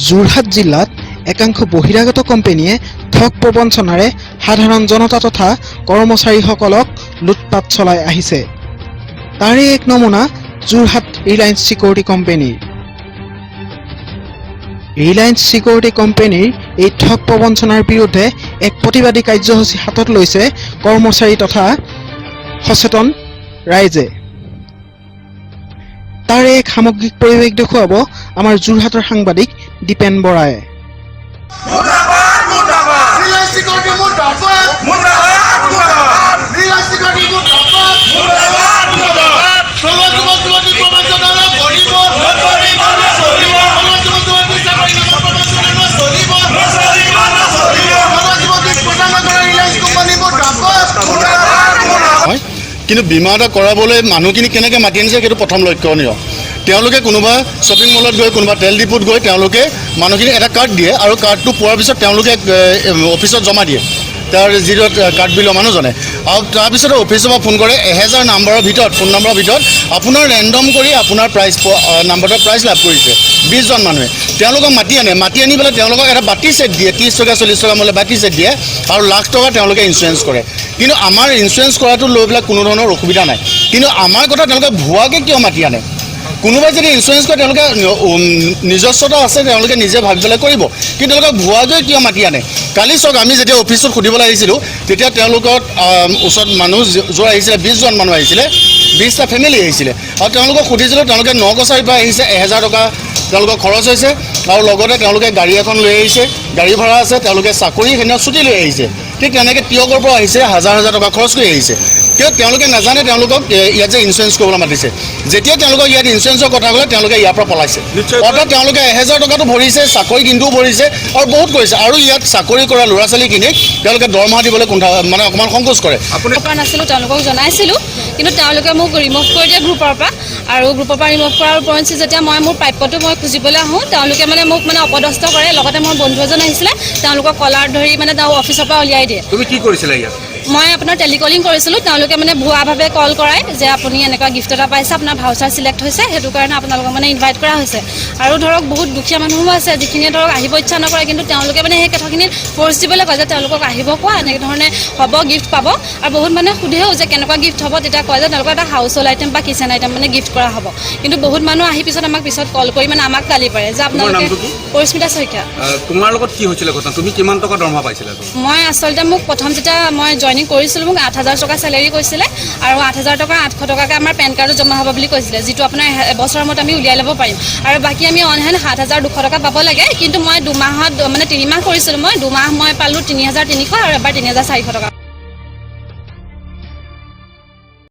যোৰহাট জিলাত একাংশ বহিৰাগত কোম্পানীয়ে ঠগ প্ৰবঞ্চনাৰে সাধাৰণ জনতা তথা কৰ্মচাৰীসকলক লুটপাট চলাই আহিছে। তাৰে এক নমুনা যোৰহাট ৰিলায়েন্স চিকিউৰিটি কোম্পানীৰ। ৰিলায়েন্স চিকিউৰিটি কোম্পানীৰ এই ঠগ প্ৰবঞ্চনাৰ বিৰুদ্ধে এক প্ৰতিবাদী কাৰ্যসূচী হাতত লৈছে কৰ্মচাৰী তথা সচেতন ৰাইজে। তাৰে এক সামগ্ৰিক পৰিৱেশ দেখুৱাব আমাৰ যোৰহাটৰ সাংবাদিক দীপেন বৰাই। কিন্তু বীমা এটা কৰাবলৈ মানুহখিনি কেনেকৈ মাতি আনিছে সেইটো প্ৰথম লক্ষণীয়। তেওঁলোকে কোনোবা শ্বপিং মলত গৈ কোনোবা তেল ডিপুত গৈ তেওঁলোকে মানুহখিনি এটা কাৰ্ড দিয়ে আৰু কাৰ্ডটো পোৱাৰ পিছত তেওঁলোকে অফিচত জমা দিয়ে, তাৰ যিটো কাৰ্ড বিলৰ মানুহজনে। আৰু তাৰপিছতে অফিচৰ পৰা ফোন কৰে 1000 নাম্বাৰৰ ভিতৰত, ফোন নম্বৰৰ ভিতৰত আপোনাৰ ৰেণ্ডম কৰি আপোনাৰ প্ৰাইজ নাম্বাৰটোৰ প্ৰাইজ লাভ কৰিছে 20 জন মানুহে। তেওঁলোকক মাতি আনি পেলাই তেওঁলোকক এটা বাতি ছেট দিয়ে, 30 টকা 40 টকা মূল্যৰ বাতি ছেট দিয়ে আৰু লাখ টকা তেওঁলোকে ইঞ্চুৰেঞ্চ কৰে। কিন্তু আমাৰ ইঞ্চুৰেঞ্চ কৰাটো লৈ পেলাই কোনো ধৰণৰ অসুবিধা নাই, কিন্তু আমাৰ কথা তেওঁলোকে ভুৱাকৈ কিয় মাতি আনে? কোনোবাই যদি ইঞ্চুৰেঞ্চ কৰে তেওঁলোকে নিজস্বতা আছে, তেওঁলোকে নিজে ভাবি পেলাই কৰিব, কিন্তু তেওঁলোকে ভুৱাকৈ কিয় মাতি আনে? কালি চাওক, আমি যেতিয়া অফিচত সুধিবলৈ আহিছিলোঁ তেতিয়া তেওঁলোকৰ ওচৰত মানুহ যোৱা আহিছিলে, 20 জন মানুহ আহিছিলে, 20টা ফেমিলি আহিছিলে। আৰু তেওঁলোকক সুধিছিলোঁ, তেওঁলোকে নকছাৰীৰ পৰা আহিছে, 1000 টকা তেওঁলোকৰ খৰচ হৈছে আৰু লগতে তেওঁলোকে গাড়ী এখন লৈ আহিছে, গাড়ী ভাড়া আছে, তেওঁলোকে চাকৰি সেইদিনা ছুটি লৈ আহিছে। ঠিক তেনেকৈ তিয়কৰ পৰা আহিছে, হাজাৰ টকা খৰচ কৰি আহিছে। কিয় তেওঁলোকে নাজানে তেওঁলোকক ইয়াত যে ইঞ্চুৰেঞ্চ কৰিবলৈ মাতিছে। যেতিয়া তেওঁলোকক ইয়াত ইঞ্চুৰেঞ্চৰ কথা ক'লে তেওঁলোকে ইয়াৰ পৰা পলাইছে। অৰ্থাৎ তেওঁলোকে 1000 টকাটো ভৰিছে, চাকৰি কিন্তু ভৰিছে আৰু বহুত কৰিছে। আৰু ইয়াত চাকৰি কৰা ল'ৰা ছোৱালীখিনিক তেওঁলোকে দৰমহা দিবলৈ মানে অকণমান সংকোচ কৰে। আপোনাৰ পৰা নাছিলোঁ, তেওঁলোকক জনাইছিলোঁ, কিন্তু তেওঁলোকে মোক ৰিমুভ কৰি দিয়ে গ্ৰুপৰ পৰা। আৰু গ্ৰুপৰ পৰা ৰিমুভ কৰাৰ উপৰঞ্চি যেতিয়া মই মোৰ প্ৰাপ্যটো মই খুজিবলৈ আহোঁ, তেওঁলোকে মোক অপদস্থ কৰে। লগতে মোৰ বন্ধু এজন আহিছিলে, তেওঁলোকক কলাৰ ধৰি তেওঁ অফিচৰ পৰা উলিয়াই দিয়ে। তুমি কি কৰিছিলা ইয়াত? মই আপোনাৰ টেলিকলিং কৰিছিলোঁ। তেওঁলোকে ভুৱাভাৱে কল কৰাই যে আপুনি এনেকুৱা গিফ্ট এটা পাইছে, আপোনাৰ ভাউচাৰ চিলেক্ট হৈছে, সেইটো কাৰণে আপোনালোকক ইনভাইট কৰা হৈছে। আৰু ধৰক বহুত দুখীয়া মানুহো আছে যিখিনিয়ে ধৰক আহিব ইচ্ছা নকৰে, কিন্তু তেওঁলোকে সেই কথাখিনি ফ'ৰ্চ দিবলৈ কয় যে তেওঁলোকক আহিব কোৱা, এনেকৈ ধৰণে হ'ব, গিফ্ট পাব। আৰু বহুত মানুহে সোধেও যে কেনেকুৱা গিফ্ট হ'ব, তেতিয়া কয় যে তেওঁলোকৰ এটা হাউচ হোল্ড আইটেম বা কিচেন আইটেম গিফ্ট কৰা হ'ব। কিন্তু বহুত মানুহ আহি পিছত আমাক কল কৰি আমাক গালি পাৰে যে আপোনালোকে। পৰিস্মিতা শইকীয়া। তোমাৰ লগত কি হৈছিলে ঘটনা? তুমি কিমান টকা দৰমহা পাইছিলা? মই আচলতে মোক প্ৰথম যেতিয়া মই জইনিং কৰিছিলোঁ মোক 8000 টকা চেলেৰি কৈছিলে, আৰু 8000 টকা 800 টকাকৈ আমাৰ পেন কাৰ্ডত জমা হ'ব বুলি কৈছিলে, যিটো আপোনাৰ এবছৰৰ মূৰত আমি উলিয়াই ল'ব পাৰিম। আৰু বাকী আমি অন হেণ্ড 7200 টকা পাব লাগে। কিন্তু মই 2 মাহত 3 মাহ কৰিছিলোঁ, মই 2 মাহ মই পালোঁ 3300 আৰু এবাৰ 3400 টকা।